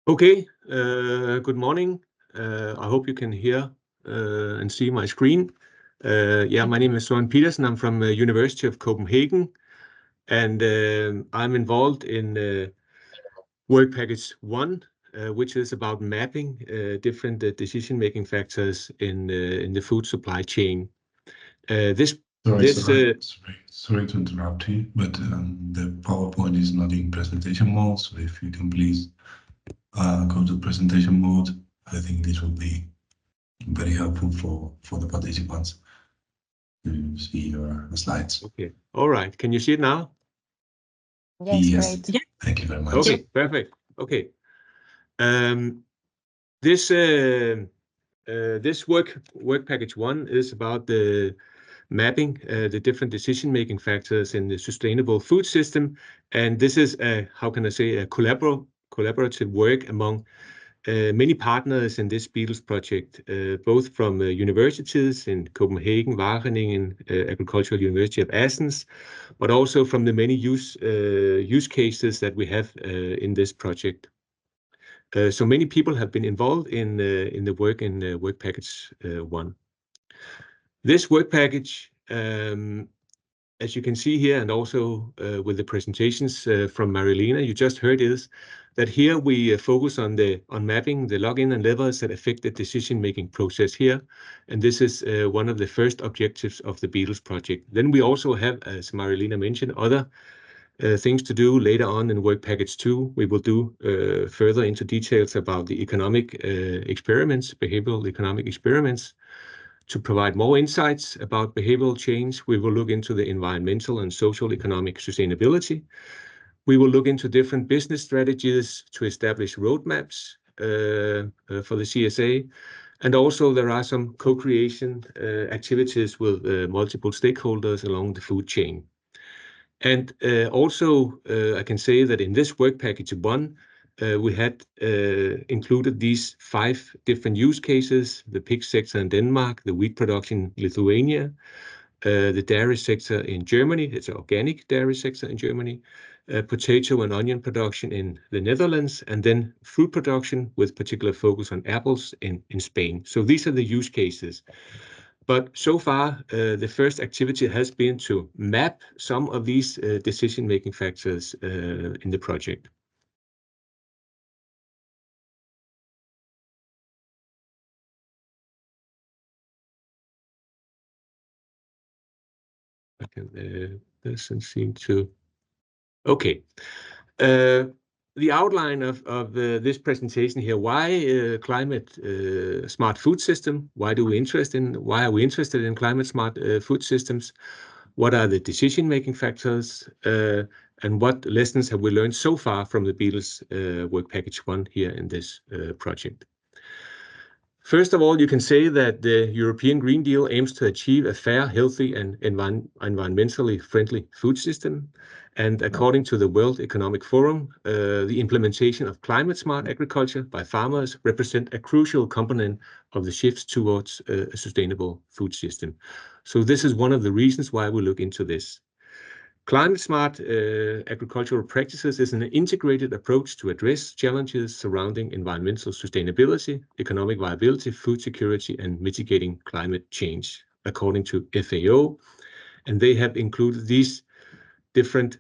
Okay, good morning. I hope you can hear and see my screen. My name is Søren Pedersen. I'm from University of Copenhagen, and I'm involved in work package 1, which is about mapping different decision-making factors in the food supply chain. Sorry to interrupt you, but the PowerPoint is not in presentation mode, so if you can please go to presentation mode, I think this will be very helpful for the participants to see your slides. Okay, all right. Can you see it now? Yes. Great. Thank you very much. Okay, perfect. Okay. This work package 1 is about the mapping the different decision-making factors in the sustainable food system, and this is a collaborative work among many partners in this BEATLES project, both from universities in Copenhagen, Wageningen, Agricultural University of Athens, but also from the many use cases that we have in this project. So many people have been involved in the work in work package 1. This work package, as you can see here, and also with the presentations from Marilena, you just heard, is that here we focus on mapping the login and levers that affect the decision-making process here. And this is one of the first objectives of the BEATLES project. Then we also have, as Marilena mentioned, other things to do later on in work package 2. We will do further into details about the economic experiments, behavioral economic experiments, to provide more insights about behavioral change. We will look into the environmental and social economic sustainability. We will look into different business strategies to establish roadmaps for the CSA. And also there are some co-creation activities with multiple stakeholders along the food chain. And also I can say that in this work package 1, we had included these 5 different use cases: the pig sector in Denmark, the wheat production in Lithuania, the dairy sector in Germany, it's an organic dairy sector in Germany, potato and onion production in the Netherlands, and then fruit production with particular focus on apples in Spain. So these are the use cases. But so far, the first activity has been to map some of these decision-making factors in the project. Doesn't seem to. Okay. The outline of this presentation here: why climate smart food system? Why are we interested in climate smart food systems? What are the decision-making factors? And what lessons have we learned so far from the BEATLES work package 1 here in this project? First of all, you can say that the European Green Deal aims to achieve a fair, healthy, and environmentally friendly food system. And according to the World Economic Forum, the implementation of climate-smart agriculture by farmers represent a crucial component of the shift towards a sustainable food system. So this is one of the reasons why we look into this. Climate-smart agricultural practices is an integrated approach to address challenges surrounding environmental sustainability, economic viability, food security, and mitigating climate change, according to FAO. And they have included these different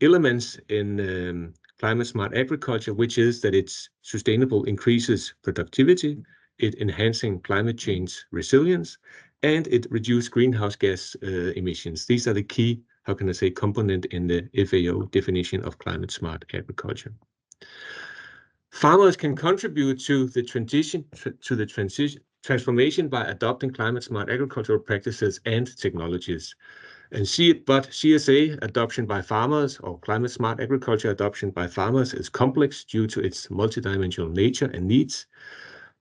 elements in climate-smart agriculture, which is that it's sustainable, increases productivity, it enhancing climate change resilience, and it reduces greenhouse gas emissions. These are the key component in the FAO definition of climate smart agriculture. Farmers can contribute to the transformation by adopting climate smart agricultural practices and technologies. And CSA adoption by farmers, or climate smart agriculture adoption by farmers, is complex due to its multidimensional nature and needs.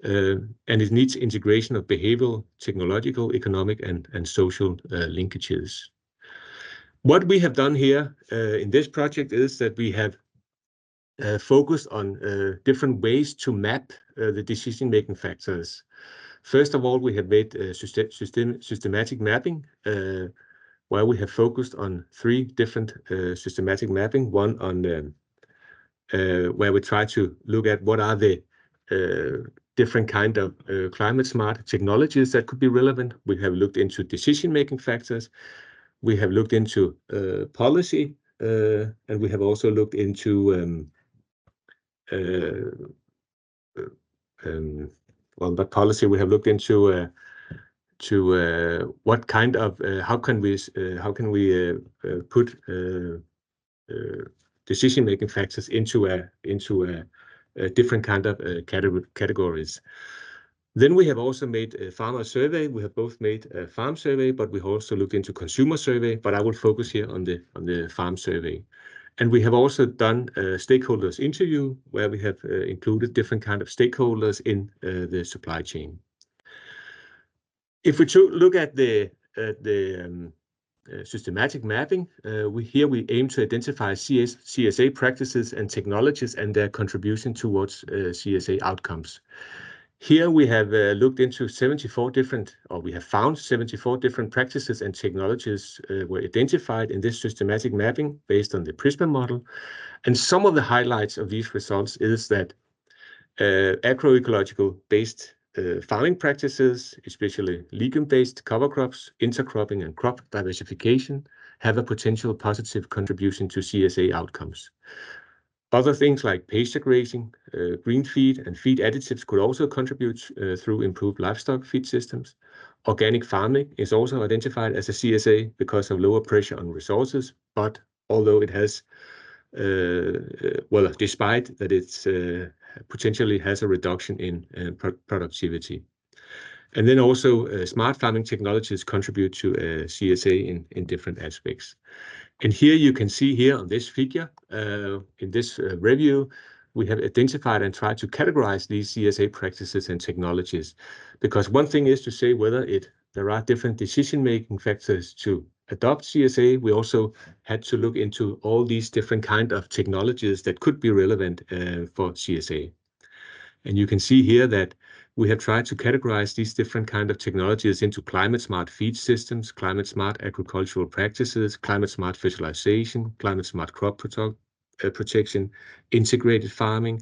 And it needs integration of behavioral, technological, economic, and social linkages. What we have done here in this project is that we have focused on different ways to map the decision-making factors. First of all, we have made systematic mapping, where we have focused on 3 different systematic mapping: one on where we try to look at what are the different kind of climate smart technologies that could be relevant. We have looked into decision-making factors. We have looked into policy, and we have also looked into well, not policy. We have looked into what kind of how can we put decision-making factors into a different kind of categories. Then we have also made a farmer survey. We have both made a farm survey, but we also looked into consumer survey. But I will focus here on the farm survey. And we have also done a stakeholders interview where we have included different kind of stakeholders in the supply chain. If we look at the systematic mapping, we aim to identify CSA practices and technologies and their contribution towards CSA outcomes. Here we have looked into 74 different, or we have found 74 different practices and technologies were identified in this systematic mapping based on the PRISMA model. And some of the highlights of these results is that agroecological based farming practices, especially legume-based cover crops, intercropping and crop diversification, have a potential positive contribution to CSA outcomes. Other things like pasture grazing, green feed and feed additives could also contribute through improved livestock feed systems. Organic farming is also identified as a CSA because of lower pressure on resources, but although it has, well, despite that it's potentially has a reduction in productivity. And then also smart farming technologies contribute to CSA in different aspects. And here you can see here on this figure, in this review, we have identified and tried to categorize these CSA practices and technologies. Because one thing is to say whether there are different decision-making factors to adopt CSA. We also had to look into all these different kind of technologies that could be relevant for CSA. And you can see here that we have tried to categorize these different kind of technologies into climate smart feed systems, climate smart agricultural practices, climate smart fertilization, climate smart crop protection, integrated farming,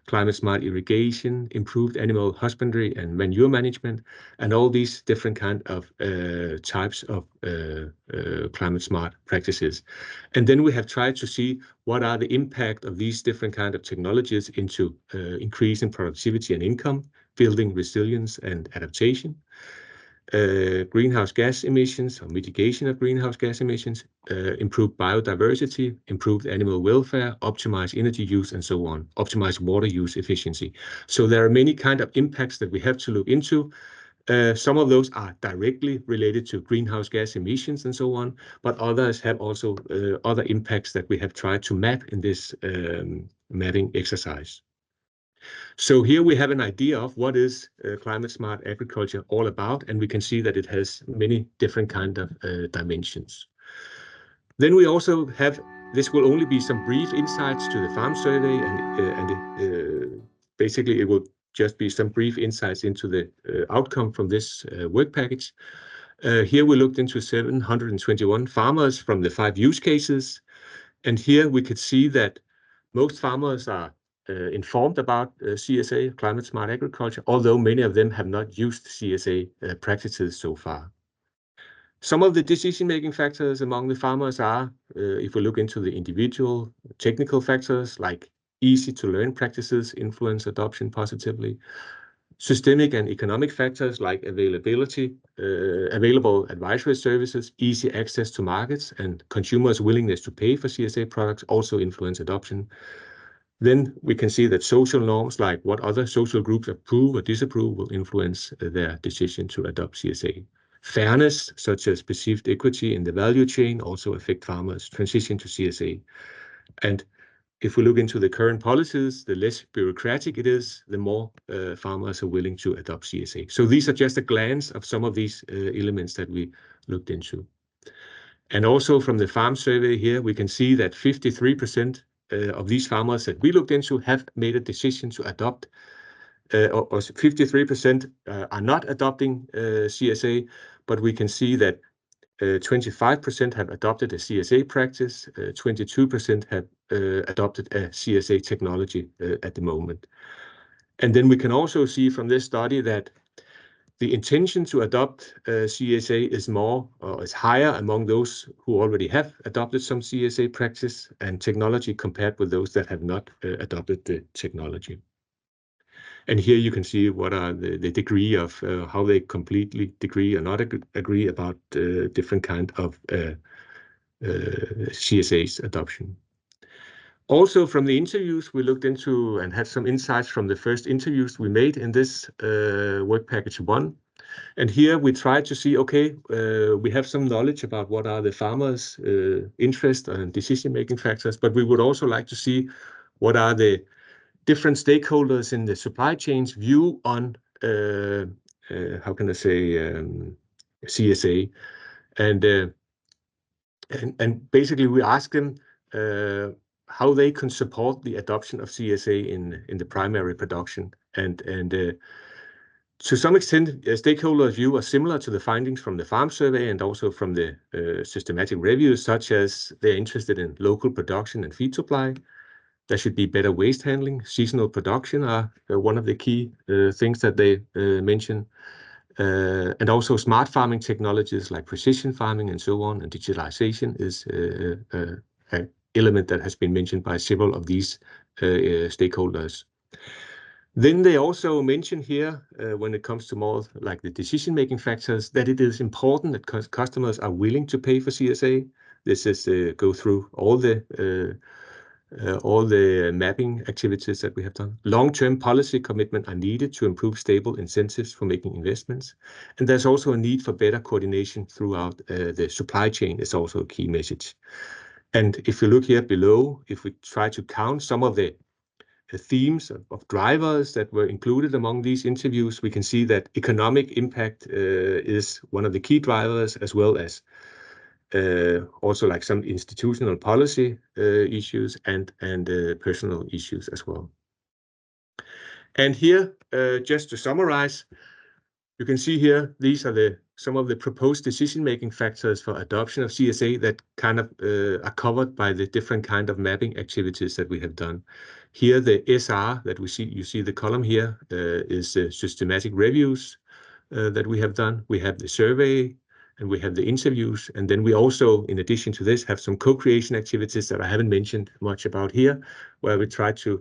climate smart irrigation, improved animal husbandry and manure management, and all these different kind of types of climate smart practices. And then we have tried to see what are the impact of these different kind of technologies into increasing productivity and income, building resilience and adaptation, greenhouse gas emissions or mitigation of greenhouse gas emissions, improved biodiversity, improved animal welfare, optimize energy use, and so on, optimize water use efficiency. So there are many kind of impacts that we have to look into. Some of those are directly related to greenhouse gas emissions and so on, but others have also other impacts that we have tried to map in this mapping exercise. So here we have an idea of what is climate smart agriculture all about, and we can see that it has many different kind of dimensions. Then we also have, this will only be some brief insights to the farm survey, and basically it will just be some brief insights into the outcome from this work package. Here we looked into 721 farmers from the 5 use cases, and here we could see that most farmers are informed about CSA, climate smart agriculture, although many of them have not used CSA practices so far. Some of the decision-making factors among the farmers are, if we look into the individual technical factors like easy to learn practices influence adoption positively, systemic and economic factors like availability, available advisory services, easy access to markets, and consumers' willingness to pay for CSA products also influence adoption. Then we can see that social norms like what other social groups approve or disapprove will influence their decision to adopt CSA. Fairness, such as perceived equity in the value chain, also affect farmers' transition to CSA. And if we look into the current policies, the less bureaucratic it is, the more farmers are willing to adopt CSA. So these are just a glance of some of these elements that we looked into. And also from the farm survey here, we can see that 53% of these farmers that we looked into have made a decision to adopt, or 53% are not adopting CSA, but we can see that 25% have adopted a CSA practice, 22% have adopted a CSA technology at the moment. And then we can also see from this study that the intention to adopt CSA is higher among those who already have adopted some CSA practice and technology compared with those that have not adopted the technology. And here you can see what are the degree of how they completely agree or not agree about different kind of CSA's adoption. Also from the interviews we looked into and had some insights from the first interviews we made in this work package 1. And here we tried to see, okay, we have some knowledge about what are the farmers' interest and decision-making factors, but we would also like to see what are the different stakeholders in the supply chain's view on, how can I say, CSA. And basically we asked them how they can support the adoption of CSA in the primary production. And to some extent, stakeholders' view are similar to the findings from the farm survey and also from the systematic reviews, such as they're interested in local production and feed supply. There should be better waste handling. Seasonal production are one of the key things that they mention. And also smart farming technologies like precision farming and so on, and digitalization is an element that has been mentioned by several of these stakeholders. Then they also mention here, when it comes to more like the decision-making factors, that it is important that customers are willing to pay for CSA. This is go through all the mapping activities that we have done. Long-term policy commitment are needed to improve stable incentives for making investments. And there's also a need for better coordination throughout the supply chain is also a key message. And if you look here below, if we try to count some of the themes of drivers that were included among these interviews, we can see that economic impact is one of the key drivers, as well as also like some institutional policy issues and personal issues as well. And here, just to summarize, you can see here, these are some of the proposed decision-making factors for adoption of CSA that kind of are covered by the different kind of mapping activities that we have done. Here, the SR that you see the column here is systematic reviews that we have done. We have the survey and we have the interviews. And then we also, in addition to this, have some co-creation activities that I haven't mentioned much about here, where we try to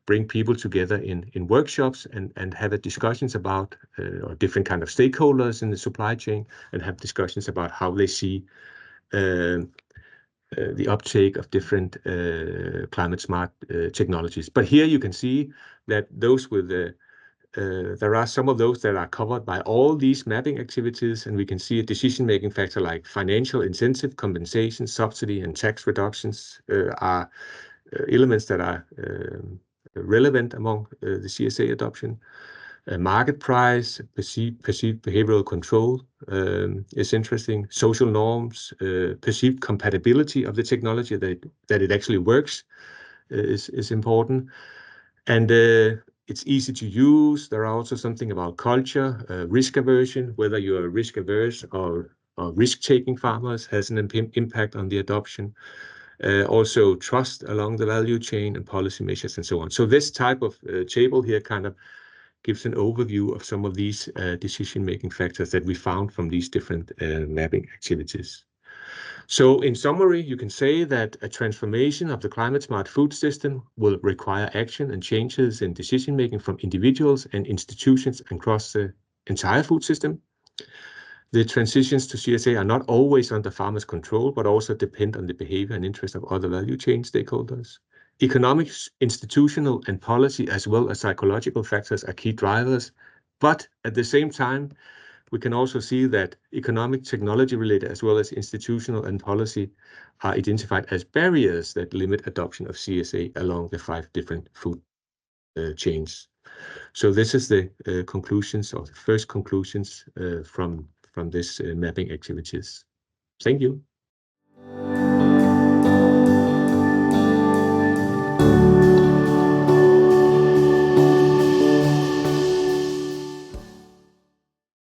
bring people together in workshops and have discussions about or different kind of stakeholders in the supply chain and have discussions about how they see the uptake of different climate smart technologies. But here you can see that those with there are some of those that are covered by all these mapping activities, and we can see a decision-making factor like financial incentive, compensation, subsidy, and tax reductions are elements that are relevant among the CSA adoption. Market price, perceived behavioral control is interesting. Social norms, perceived compatibility of the technology, that it actually works is important. And it's easy to use. There are also something about culture, risk aversion, whether you are risk averse or risk-taking farmers has an impact on the adoption. Also trust along the value chain and policy measures and so on. So this type of table here kind of gives an overview of some of these decision-making factors that we found from these different mapping activities. So in summary, you can say that a transformation of the climate smart food system will require action and changes in decision-making from individuals and institutions across the entire food system. The transitions to CSA are not always under farmers' control, but also depend on the behavior and interest of other value chain stakeholders. Economics, institutional and policy, as well as psychological factors are key drivers. But at the same time, we can also see that economic, technology-related, as well as institutional and policy are identified as barriers that limit adoption of CSA along the 5 different food chains. So this is the conclusions, or the first conclusions from this mapping activities. Thank you.